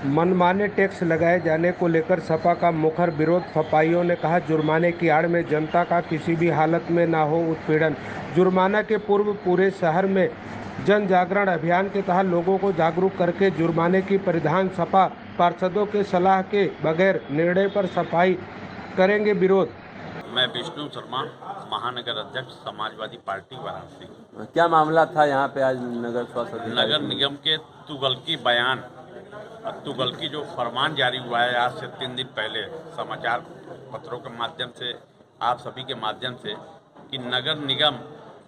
मनमाने टैक्स लगाए जाने को लेकर सपा का मुखर विरोध। सपाइयों ने कहा, जुर्माने की आड़ में जनता का किसी भी हालत में ना हो उत्पीड़न। जुर्माना के पूर्व पूरे शहर में जन जागरण अभियान के तहत लोगों को जागरूक करके जुर्माने की परिधान। सपा पार्षदों के सलाह के बगैर निर्णय पर सफाई करेंगे विरोध। मैं विष्णु शर्मा, महानगर अध्यक्ष समाजवादी पार्टी वाराणसी। क्या मामला था यहाँ पे आज नगर स्वास्थ्य अधिकारी? नगर निगम के तुगलकी बयान, तुगलकी जो फरमान जारी हुआ है आज से 3 दिन पहले समाचार पत्रों के माध्यम से, आप सभी के माध्यम से, कि नगर निगम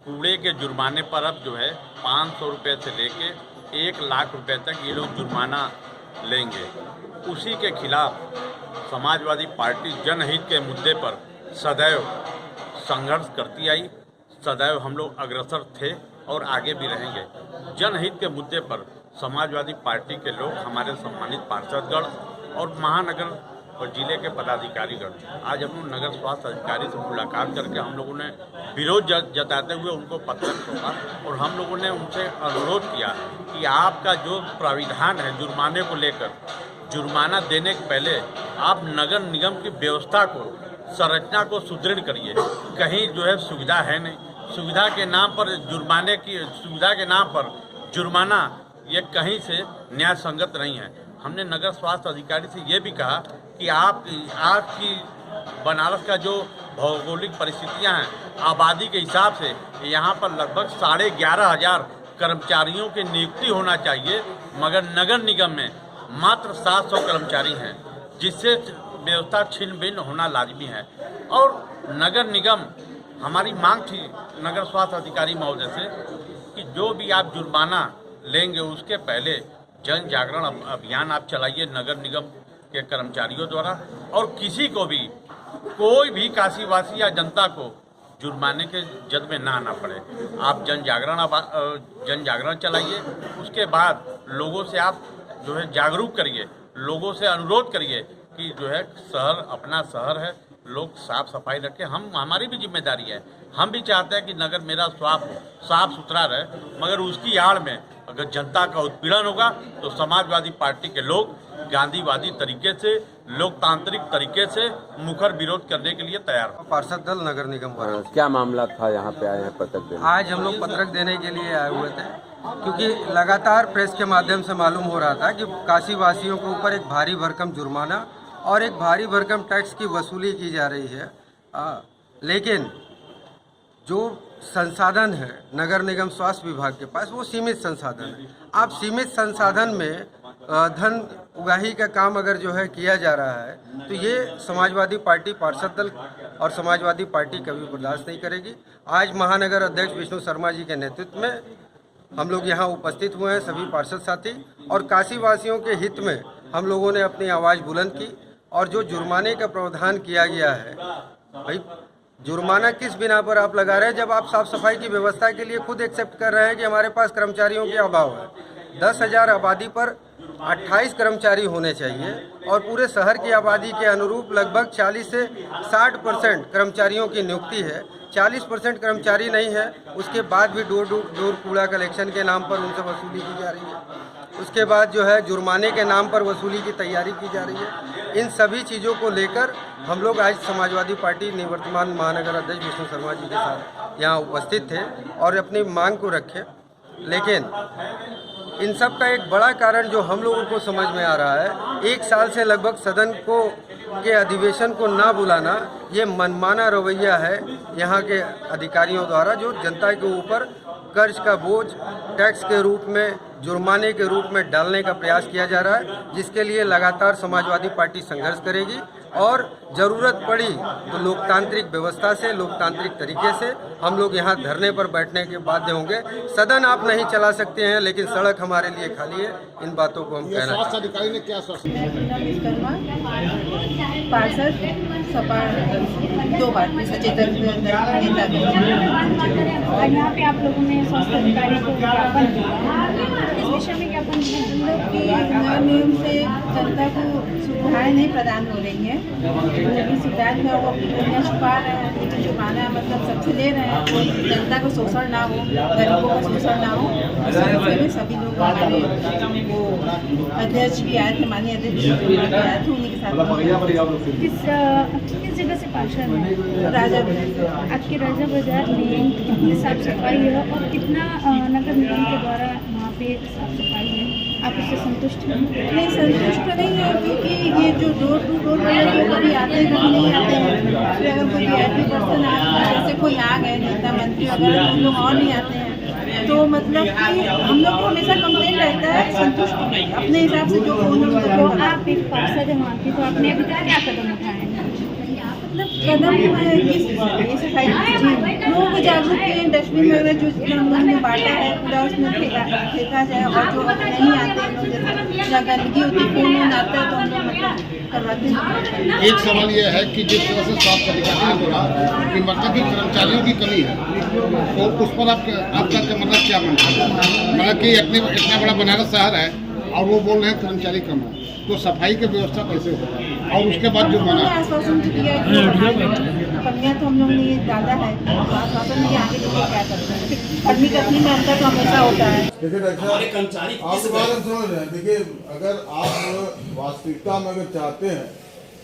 कूड़े के जुर्माने पर अब जो है 500 रुपये से लेके 1 लाख रुपए तक ये लोग जुर्माना लेंगे। उसी के खिलाफ समाजवादी पार्टी जनहित के मुद्दे पर सदैव संघर्ष करती आई। सदैव हम लोग अग्रसर थे और आगे भी रहेंगे। जनहित के मुद्दे पर समाजवादी पार्टी के लोग, हमारे सम्मानित पार्षदगण और महानगर और जिले के पदाधिकारीगण, आज हम लोग नगर स्वास्थ्य अधिकारी से मुलाकात करके हम लोगों ने विरोध जताते हुए उनको पत्र सौंपा और हम लोगों ने उनसे अनुरोध किया कि आपका जो प्राविधान है जुर्माने को लेकर, जुर्माना देने के पहले आप नगर निगम की व्यवस्था को, संरचना को सुदृढ़ करिए। कहीं जो है सुविधा है नहीं, सुविधा के नाम पर जुर्माने की, सुविधा के नाम पर जुर्माना, ये कहीं से न्याय संगत नहीं है। हमने नगर स्वास्थ्य अधिकारी से ये भी कहा कि आपकी बनारस का जो भौगोलिक परिस्थितियां हैं, आबादी के हिसाब से यहाँ पर लगभग 11,500 कर्मचारियों की नियुक्ति होना चाहिए, मगर नगर निगम में मात्र 700 कर्मचारी हैं, जिससे व्यवस्था छिन्न भिन्न होना लाजमी है। और नगर निगम, हमारी मांग थी नगर स्वास्थ्य अधिकारी महोदय से कि जो भी आप जुर्माना लेंगे उसके पहले जन जागरण अभियान आप चलाइए नगर निगम के कर्मचारियों द्वारा, और किसी को भी, कोई भी काशीवासी या जनता को जुर्माने के जद में ना आना पड़े। आप जन जागरण चलाइए, उसके बाद लोगों से आप जो है जागरूक करिए, लोगों से अनुरोध करिए कि जो है शहर अपना शहर है, लोग साफ सफाई रखें। हमारी भी जिम्मेदारी है, हम भी चाहते हैं कि नगर मेरा साफ सुथरा रहे, मगर उसकी आड़ में अगर जनता का उत्पीड़न होगा तो समाजवादी पार्टी के लोग गांधीवादी तरीके से, लोकतांत्रिक तरीके से मुखर विरोध करने के लिए तैयार हो। पार्षद दल नगर निगम पर क्या मामला था यहाँ पे आए हैं पत्रक देने? आज हम लोग पत्रक देने के लिए आए हुए थे, क्योंकि लगातार प्रेस के माध्यम से मालूम हो रहा था कि काशी वासियों के ऊपर एक भारी भरकम जुर्माना और एक भारी भरकम टैक्स की वसूली की जा रही है। लेकिन जो संसाधन है नगर निगम स्वास्थ्य विभाग के पास, वो सीमित संसाधन है। आप सीमित संसाधन में धन उगाही का काम अगर जो है किया जा रहा है, तो ये समाजवादी पार्टी पार्षद दल और समाजवादी पार्टी कभी बर्दाश्त नहीं करेगी। आज महानगर अध्यक्ष विष्णु शर्मा जी के नेतृत्व में हम लोग यहाँ उपस्थित हुए हैं, सभी पार्षद साथी, और काशी वासियों के हित में हम लोगों ने अपनी आवाज़ बुलंद की। और जो जुर्माने का प्रावधान किया गया है, भाई जुर्माना किस बिना पर आप लगा रहे हैं, जब आप साफ सफाई की व्यवस्था के लिए खुद एक्सेप्ट कर रहे हैं कि हमारे पास कर्मचारियों के अभाव है। 10,000 आबादी पर 28 कर्मचारी होने चाहिए और पूरे शहर की आबादी के अनुरूप लगभग 40 से 60% कर्मचारियों की नियुक्ति है। 40% कर्मचारी नहीं है, उसके बाद भी डोर कूड़ा कलेक्शन के नाम पर उनसे वसूली की जा रही है। उसके बाद जो है जुर्माने के नाम पर वसूली की तैयारी की जा रही है। इन सभी चीज़ों को लेकर हम लोग आज समाजवादी पार्टी निवर्तमान महानगर अध्यक्ष विष्णु शर्मा जी के साथ यहाँ उपस्थित थे और अपनी मांग को रखे। लेकिन इन सब का एक बड़ा कारण जो हम लोगों को समझ में आ रहा है, 1 साल से लगभग सदन को के अधिवेशन को ना बुलाना, ये मनमाना रवैया है यहाँ के अधिकारियों द्वारा, जो जनता के ऊपर कर्ज का बोझ टैक्स के रूप में, जुर्माने के रूप में डालने का प्रयास किया जा रहा है, जिसके लिए लगातार समाजवादी पार्टी संघर्ष करेगी। और ज़रूरत पड़ी तो लोकतांत्रिक व्यवस्था से, लोकतांत्रिक तरीके से हम लोग यहाँ धरने पर बैठने के बाध्य होंगे। सदन आप नहीं चला सकते हैं, लेकिन सड़क हमारे लिए खाली है। इन बातों को हम कहना चाहते हैं। अधिकारी ने क्या पार्षद सपा 2 बार सचेतन और यहाँ पे आप लोगों ने स्वास्थ्य अधिकारी को ज्ञापन दिया, इस विषय में ज्ञापन नियम से जनता को सुविधाएं नहीं प्रदान हो रही हैं, लेकिन सुविधाएं जो वो अपनी कमियाँ छुपा रहे हैं, लेकिन जुर्माना मतलब सबसे ले रहे हैं, कोई जनता को शोषण ना हो, गरीबों का शोषण ना हो। इस सिलसिले में सभी लोग हमारे वो अध्यक्ष भी आए थे, माननीय अध्यक्ष आए थे, उन्हीं के साथ किस जगह से पार्षद हैं? राजा बाजार। आपके राजा बाजार में कितनी साफ सफाई है और कितना नगर निगम के द्वारा वहाँ पे साफ सफाई है, आप उससे संतुष्ट हैं? नहीं, संतुष्ट नहीं है, क्योंकि ये जो डोर टू डोर है कभी आते हैं कभी नहीं आते हैं। फिर अगर कोई VIP पर्सन जैसे कोई आ गए नेता मंत्री वगैरह, तो लोग और नहीं आते हैं, तो मतलब कि हम लोग को हमेशा कंप्लेन रहता है, संतुष्ट अपने हिसाब से जो तो आप एक पार्षद हैं वहाँ की, तो आपने अभी तक क्या कदम उठाए हैं? मतलब कदम किस लोगों को जागरूक किए, डस्टबिन वगैरह जो हम लोग ने बांटा है पूरा उसमें फेंका जाए, और जो नहीं आते हैं लोग जैसे जहाँ गंदगी होती है खून आता है तो हम लोग मतलब करवाते हैं। एक सवाल यह है कि जिस तरह से स्वास्थ्य अधिकारी ने बोला कि मतलब कि कर्मचारियों की कमी है, तो उस पर आपका मतलब क्या मानना है? मतलब कि इतना बड़ा बनारस शहर है और वो बोल रहे हैं कर्मचारी कम है, तो सफाई की व्यवस्था कैसे होगा? और उसके बाद जो बना आश्वासन दिया कमियाँ तो हम लोग ने डाला है, आश्वासन दिया आगे लोग क्या करते हैं, कर्मी कथनी में अंतर तो हमेशा होता है। देखिए डॉक्टर साहब, आप बात समझ रहे हैं। देखिए, अगर आप वास्तविकता में अगर चाहते हैं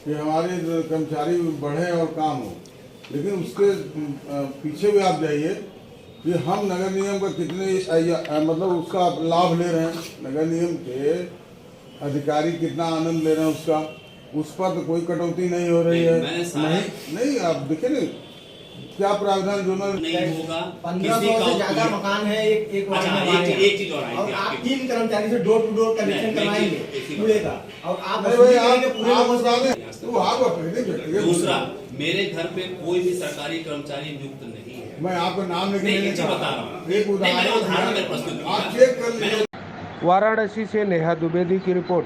कि हमारे कर्मचारी बढ़े और काम हो, लेकिन उसके पीछे भी आप जाइए कि हम नगर निगम का कितने मतलब उसका लाभ ले रहे हैं, नगर निगम के अधिकारी कितना आनंद ले रहे हैं उसका, उस पर तो कोई कटौती नहीं हो रही है। नहीं आप देखिए ना क्या प्रावधान जो नहीं होगा। 1500 से ज्यादा मकान है एक चीज और आप 3 कर्मचारी से डोर टू डोर कनेक्शन करवाएंगे कूड़े का, और आप दूसरा, मेरे घर पे कोई भी सरकारी कर्मचारी नियुक्त नहीं है। मैं आपका नाम नहीं बता रहा हूँ, एक उदाहरण प्रस्तुत आप चेक कर लीजिए। वाराणसी से नेहा द्विवेदी की रिपोर्ट।